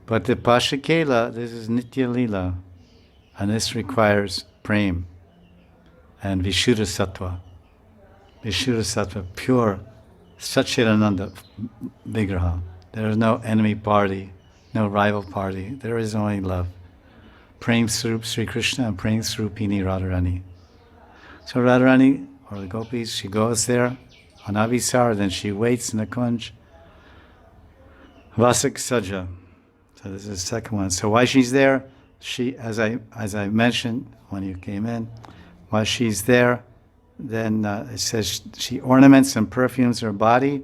But the Pashakela, this is Nitya Lila, and this requires prem and Vishuddha Sattva. Vishuddha Sattva, pure Satchidananda Vigraha. There is no enemy party, no rival party. There is only love. Prem Swarup Sri Krishna and Prem Swarupini Radharani. So Radharani, or the gopis, she goes there on Avisar, then she waits in the kunj. Vasak Saja. So this is the second one. So why she's there, she, as I mentioned when you came in, while she's there, then it says she ornaments and perfumes her body,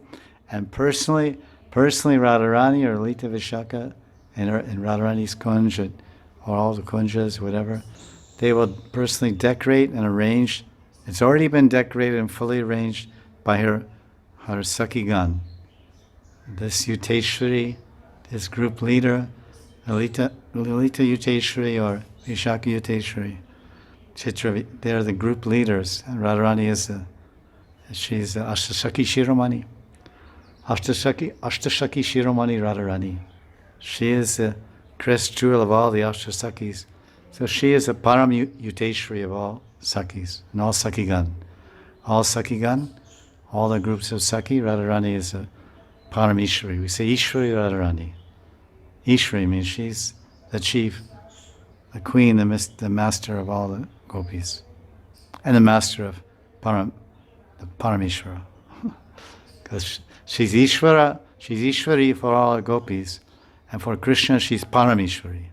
and personally Radharani or Lita Vishaka in Radharani's kunj, or all the kunjas, whatever, they will personally decorate and arrange. It's already been decorated and fully arranged by her Sakhigan. This Yuteshwari, this group leader, Lalita Yuteshwari or Vishaka Yuteshwari, Chitra, they're the group leaders. And Radharani is she's Ashtashaki Shiromani. Ashtashaki Shiromani Radharani. She is the crest jewel of all the Ashtasakis. So she is a Param Yuteshwari of all Sakis, and all Sakhigan. All Sakhigan, all the groups of Sakhi, Radharani is a Parameshwari. We say Ishwari Radharani. Ishwari means she's the chief, the queen, the master of all the gopis, and the master of the Parameshwara. Because she's Ishwari for all the gopis, and for Krishna she's Parameshwari.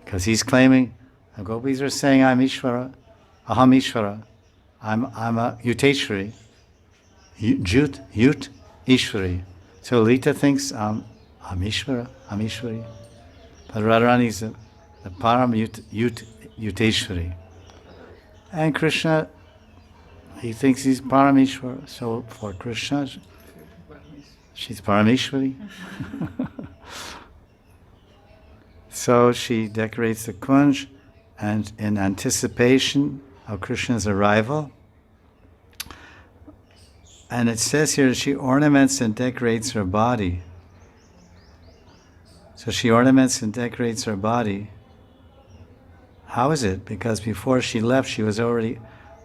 Because he's claiming, the gopis are saying, I'm Ishvara, Aham Ishvara, I'm a Yuteshwari, Yut Ishwari. So Lita thinks I'm Ishvara, I'm Ishwari. But Radharani is the Param Yuteshwari. And Krishna, he thinks he's Parameshwara. So for Krishna, she's Parameshwari. So she decorates the kunj, and in anticipation of Krishna's arrival. And it says here she ornaments and decorates her body. So she ornaments and decorates her body. How is it? Because before she left, she was already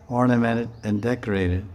ornamented and decorated.